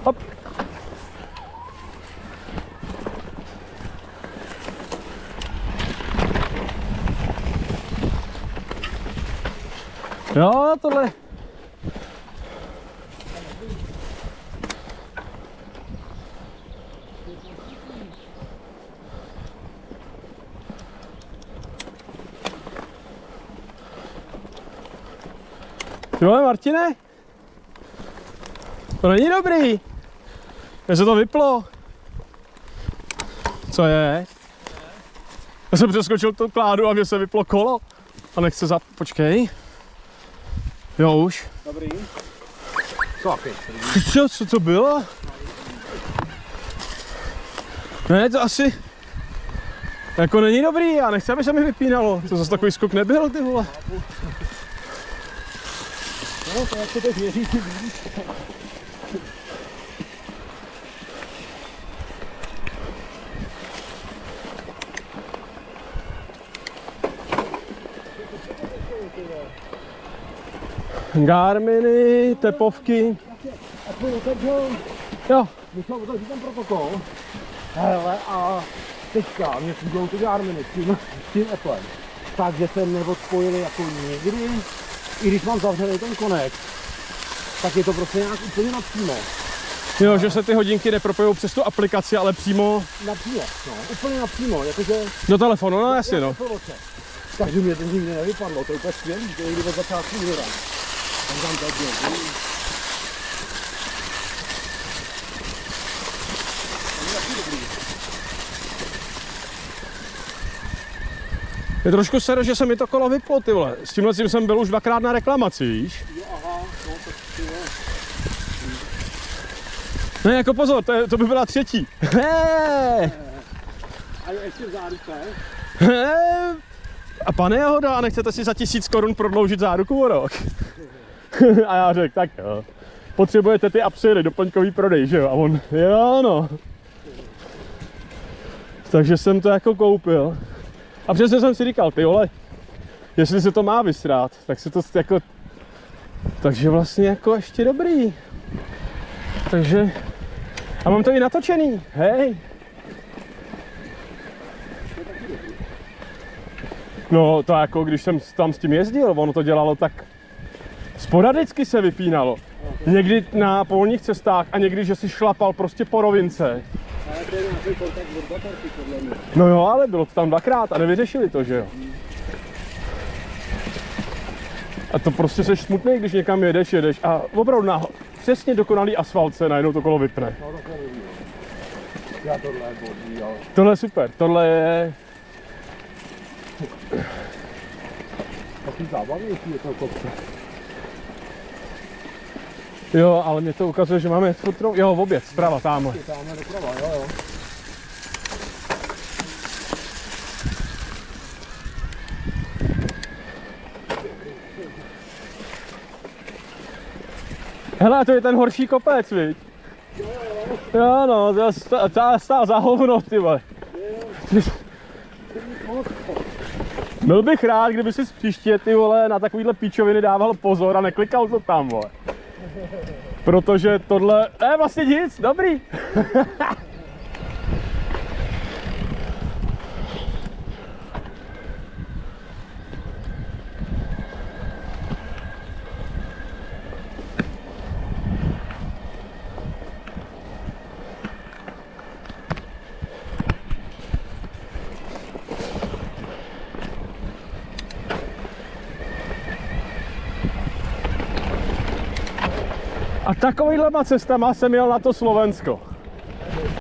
Hop. Jo, tohle. Jo, Martine? To není dobrý. Mně se to vyplo. Co je? Já jsem přeskočil tu kládu a mně se vyplo kolo. A nechce Počkej. Jo, už. Dobrý. Co opět? Co to bylo? Ne, to asi... Jako není dobrý, já nechci, aby se mi vypínalo. To zase takový skok nebyl, ty vole. No, to jak se to věří, ty víš. Garminy, tepovky. A tvůj otec, Jo. Musel otevřít ten protokol. Hele, a teďka mě fungují ty Garminy s tím Applem. Takže jsem neodspojili jako nikdy. I když mám zavřený ten konek, tak je to prostě nějak úplně napřímo. Jo, že se ty hodinky nepropojou přes tu aplikaci, ale přímo... Napřímo, no, úplně napřímo, jakože... Do telefonu, no jasně, no. Takže mě to nikdy nevypadlo, to je úplně skvělý, to je kdy od začátku hra. Tam teď je. Je trošku sero, že se mi to kolo vyplo, ty vole. S tímhle jsem byl už dvakrát na reklamaci, víš? Jo, aha, no tak ty jo. Ne, jako pozor, to by byla třetí. A je ještě záruka, A pane Jahoda, a nechcete si za 1000 korun prodloužit záruku o rok? A já řekl, tak jo. Potřebujete ty upsely, doplňkový prodej, že jo? A on, jo no. Takže jsem to jako koupil. A přesně jsem si říkal, ty vole, jestli se to má vysrát, tak se to jako... Takže vlastně jako ještě dobrý. Takže... A mám to i natočený, hej. No to jako když jsem tam s tím jezdil, ono to dělalo tak... Sporadicky se vypínalo. Někdy na polních cestách a někdy, že si šlapal prostě po rovince. Ale to je nějaký kontakt od baterky, podle mě. No jo, ale bylo to tam dvakrát a nevyřešili to, že jo. A to prostě seš smutný, když někam jedeš a opravdu na přesně dokonalý asfaltce najednou to kolo vypne. No to je vidí. Já tohle je bodí, jo. Tohle je super, tohle je... Taky zábavnější je to kopce. Jo, ale mě to ukazuje, že máme furt... Jo, v oběd, zprava, tamhle. Tamhle doprava, jo. Hele, to je ten horší kopec, viď? Jo, no, to stál za hovno, ty vole. Byl bych rád, kdyby si příště, ty vole, na takovýhle píčoviny dával pozor a neklikal to tam, vole. Protože tohle, vlastně nic, dobrý. A takovýhlema cestama jsem jel na to Slovensko.